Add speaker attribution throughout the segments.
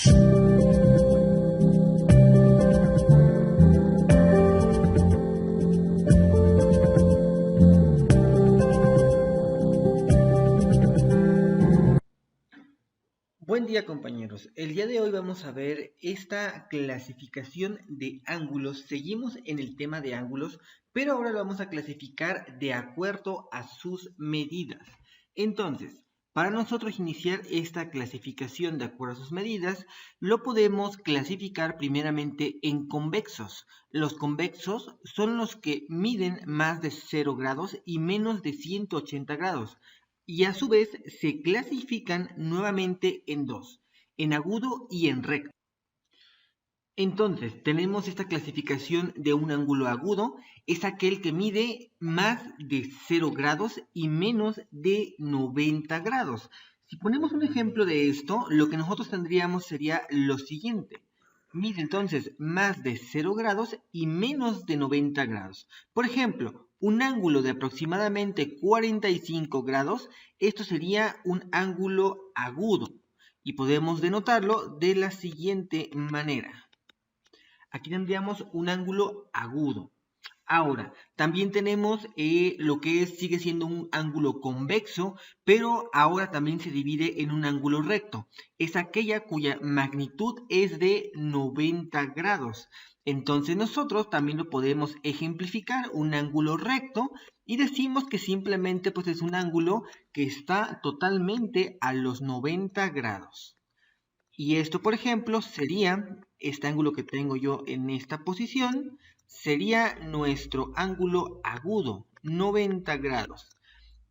Speaker 1: Buen día compañeros, el día de hoy vamos a ver esta clasificación de ángulos. Seguimos en el tema de ángulos, pero ahora lo vamos a clasificar de acuerdo a sus medidas. Entonces, para nosotros iniciar esta clasificación de acuerdo a sus medidas, lo podemos clasificar primeramente en convexos. Los convexos son los que miden más de 0 grados y menos de 180 grados. Y a su vez se clasifican nuevamente en dos, en agudo y en recto. Entonces, tenemos esta clasificación de un ángulo agudo, es aquel que mide más de 0 grados y menos de 90 grados. Si ponemos un ejemplo de esto, lo que nosotros tendríamos sería lo siguiente. Mide entonces más de 0 grados y menos de 90 grados. Por ejemplo, un ángulo de aproximadamente 45 grados, esto sería un ángulo agudo. Y podemos denotarlo de la siguiente manera. Aquí tendríamos un ángulo agudo. Ahora, también tenemos lo que sigue siendo un ángulo convexo, pero ahora también se divide en un ángulo recto. Es aquella cuya magnitud es de 90 grados. Entonces nosotros también lo podemos ejemplificar, un ángulo recto, y decimos que simplemente pues, es un ángulo que está totalmente a los 90 grados. Y esto, por ejemplo, sería este ángulo que tengo yo en esta posición, sería nuestro ángulo agudo, 90 grados.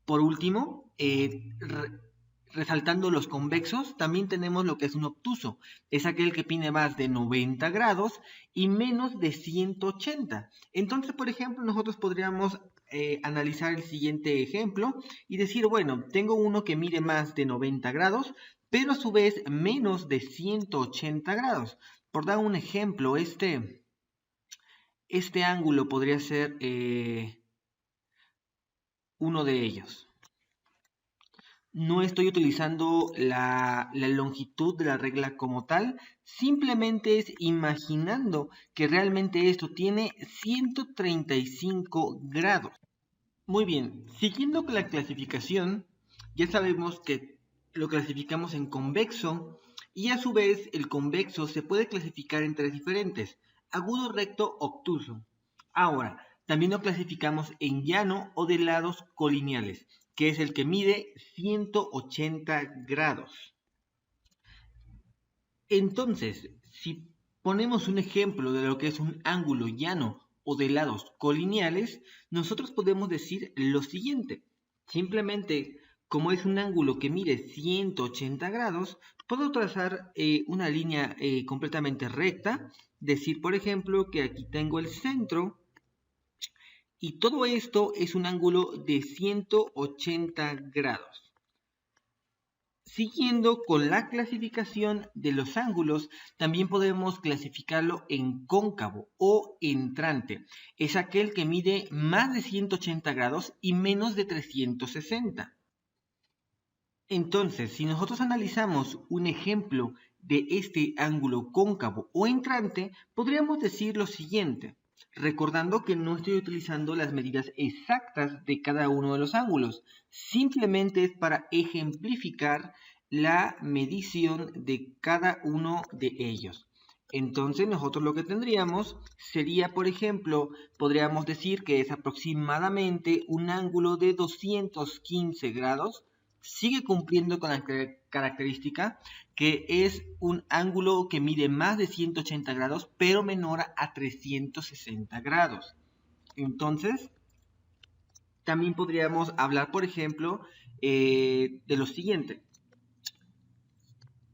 Speaker 1: Por último, resaltando los convexos, también tenemos lo que es un obtuso. Es aquel que tiene más de 90 grados y menos de 180. Entonces, por ejemplo, nosotros podríamos analizar el siguiente ejemplo y decir, bueno, tengo uno que mide más de 90 grados, pero a su vez menos de 180 grados. Por dar un ejemplo, este ángulo podría ser uno de ellos. No estoy utilizando la longitud de la regla como tal, simplemente es imaginando que realmente esto tiene 135 grados. Muy bien, siguiendo con la clasificación, ya sabemos que lo clasificamos en convexo y a su vez el convexo se puede clasificar en tres diferentes, agudo, recto, obtuso. Ahora, también lo clasificamos en llano o de lados colineales, que es el que mide 180 grados. Entonces, si ponemos un ejemplo de lo que es un ángulo llano o de lados colineales, nosotros podemos decir lo siguiente. Simplemente, como es un ángulo que mide 180 grados, puedo trazar una línea completamente recta, decir, por ejemplo, que aquí tengo el centro, y todo esto es un ángulo de 180 grados. Siguiendo con la clasificación de los ángulos, también podemos clasificarlo en cóncavo o entrante. Es aquel que mide más de 180 grados y menos de 360. Entonces, si nosotros analizamos un ejemplo de este ángulo cóncavo o entrante, podríamos decir lo siguiente, recordando que no estoy utilizando las medidas exactas de cada uno de los ángulos, simplemente es para ejemplificar la medición de cada uno de ellos. Entonces nosotros lo que tendríamos sería, por ejemplo, podríamos decir que es aproximadamente un ángulo de 215 grados, sigue cumpliendo con la característica que es un ángulo que mide más de 180 grados, pero menor a 360 grados. Entonces, también podríamos hablar, por ejemplo, de lo siguiente.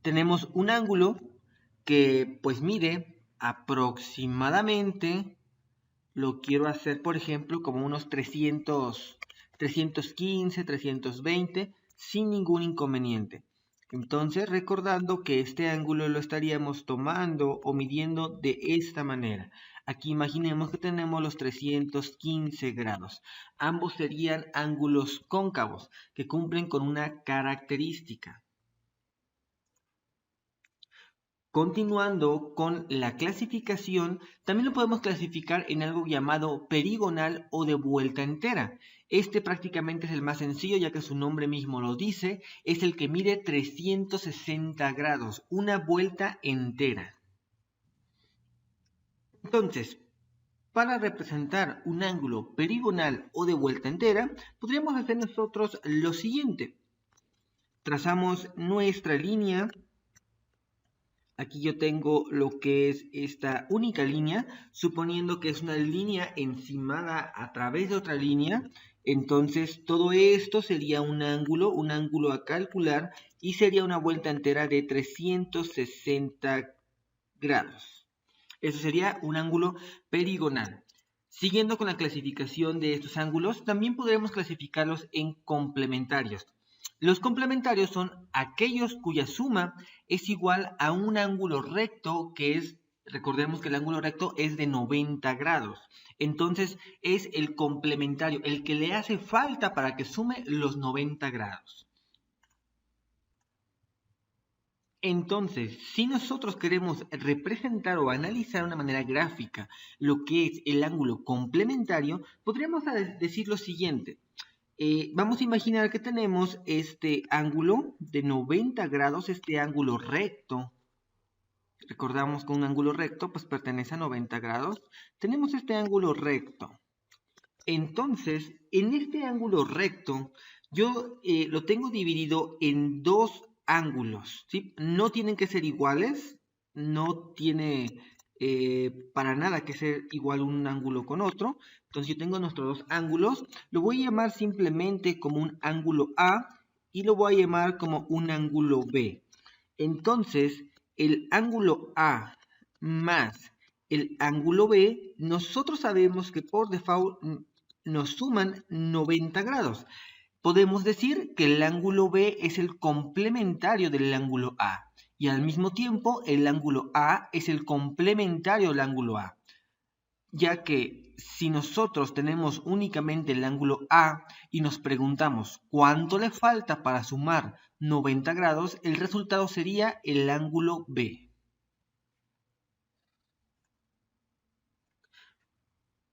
Speaker 1: Tenemos un ángulo que pues mide aproximadamente, lo quiero hacer, por ejemplo, como unos 315, 320, sin ningún inconveniente. Entonces, recordando que este ángulo lo estaríamos tomando o midiendo de esta manera. Aquí imaginemos que tenemos los 315 grados. Ambos serían ángulos cóncavos que cumplen con una característica. Continuando con la clasificación, también lo podemos clasificar en algo llamado perigonal o de vuelta entera. Este prácticamente es el más sencillo, ya que su nombre mismo lo dice, es el que mide 360 grados, una vuelta entera. Entonces, para representar un ángulo perigonal o de vuelta entera, podríamos hacer nosotros lo siguiente. Trazamos nuestra línea. Aquí yo tengo lo que es esta única línea, suponiendo que es una línea encimada a través de otra línea. Entonces todo esto sería un ángulo a calcular, y sería una vuelta entera de 360 grados. Eso sería un ángulo perigonal. Siguiendo con la clasificación de estos ángulos, también podremos clasificarlos en complementarios. Los complementarios son aquellos cuya suma es igual a un ángulo recto que es, recordemos que el ángulo recto es de 90 grados. Entonces es el complementario, el que le hace falta para que sume los 90 grados. Entonces, si nosotros queremos representar o analizar de una manera gráfica lo que es el ángulo complementario, podríamos decir lo siguiente. Vamos a imaginar que tenemos este ángulo de 90 grados, este ángulo recto. Recordamos que un ángulo recto pues pertenece a 90 grados. Tenemos este ángulo recto. Entonces, en este ángulo recto, yo lo tengo dividido en dos ángulos, ¿sí? No tienen que ser iguales, no tiene para nada que ser igual un ángulo con otro. Entonces yo tengo nuestros dos ángulos, lo voy a llamar simplemente como un ángulo A y lo voy a llamar como un ángulo B. Entonces, el ángulo A más el ángulo B, nosotros sabemos que por default nos suman 90 grados. Podemos decir que el ángulo B es el complementario del ángulo A, y al mismo tiempo el ángulo A es el complementario del ángulo A, ya que si nosotros tenemos únicamente el ángulo A y nos preguntamos cuánto le falta para sumar 90 grados, el resultado sería el ángulo B.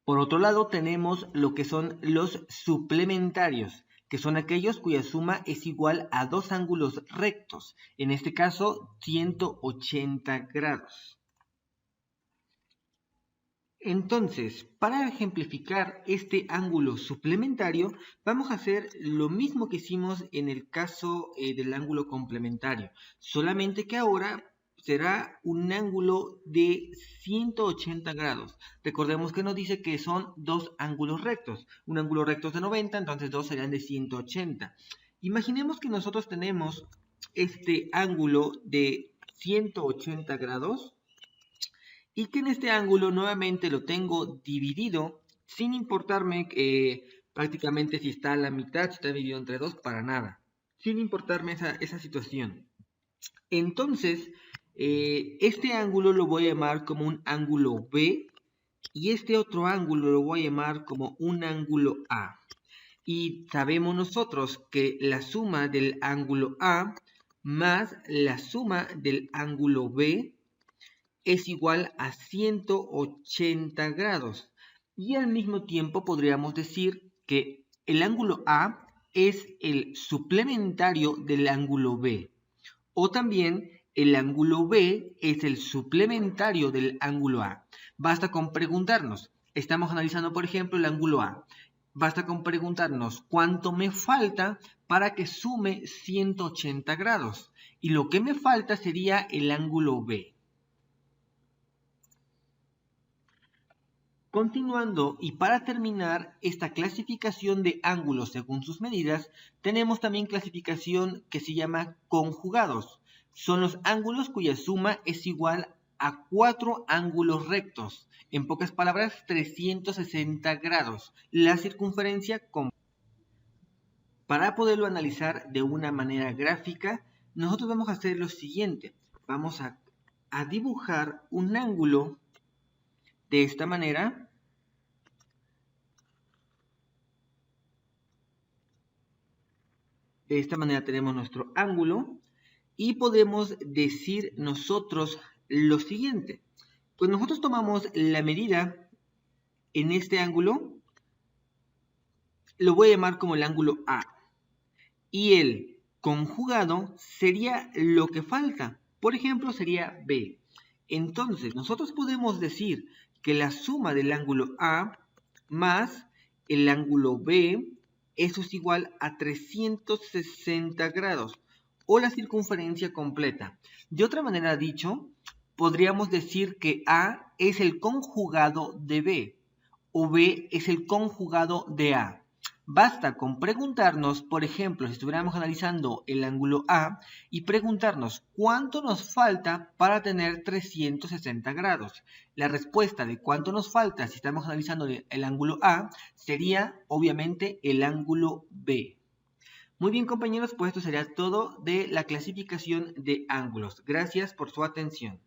Speaker 1: Por otro lado, tenemos lo que son los suplementarios, que son aquellos cuya suma es igual a dos ángulos rectos, en este caso 180 grados. Entonces, para ejemplificar este ángulo suplementario, vamos a hacer lo mismo que hicimos en el caso del ángulo complementario, solamente que ahora será un ángulo de 180 grados. Recordemos que nos dice que son dos ángulos rectos. Un ángulo recto es de 90, entonces dos serían de 180. Imaginemos que nosotros tenemos este ángulo de 180 grados y que en este ángulo nuevamente lo tengo dividido, sin importarme prácticamente si está a la mitad, si está dividido entre dos, para nada. Sin importarme esa situación. Entonces, este ángulo lo voy a llamar como un ángulo B, y este otro ángulo lo voy a llamar como un ángulo A. Y sabemos nosotros que la suma del ángulo A más la suma del ángulo B es igual a 180 grados. Y al mismo tiempo podríamos decir que el ángulo A es el suplementario del ángulo B. O también el ángulo B es el suplementario del ángulo A. Basta con preguntarnos, estamos analizando por ejemplo el ángulo A. Basta con preguntarnos cuánto me falta para que sume 180 grados. Y lo que me falta sería el ángulo B. Continuando, y para terminar esta clasificación de ángulos según sus medidas, tenemos también clasificación que se llama conjugados. Son los ángulos cuya suma es igual a 4 ángulos rectos, en pocas palabras 360 grados, la circunferencia completa. Para poderlo analizar de una manera gráfica, nosotros vamos a hacer lo siguiente. Vamos a dibujar un ángulo de esta manera. De esta manera tenemos nuestro ángulo, Y podemos decir nosotros lo siguiente. Pues nosotros tomamos la medida en este ángulo, lo voy a llamar como el ángulo A. Y el conjugado sería lo que falta. Por ejemplo, sería B. Entonces, nosotros podemos decir que la suma del ángulo A más el ángulo B, eso es igual a 360 grados, o la circunferencia completa. De otra manera dicho, podríamos decir que A es el conjugado de B, o B es el conjugado de A. Basta con preguntarnos, por ejemplo, si estuviéramos analizando el ángulo A, y preguntarnos cuánto nos falta para tener 360 grados. La respuesta de cuánto nos falta si estamos analizando el ángulo A sería, obviamente, el ángulo B. Muy bien, compañeros, pues esto sería todo de la clasificación de ángulos. Gracias por su atención.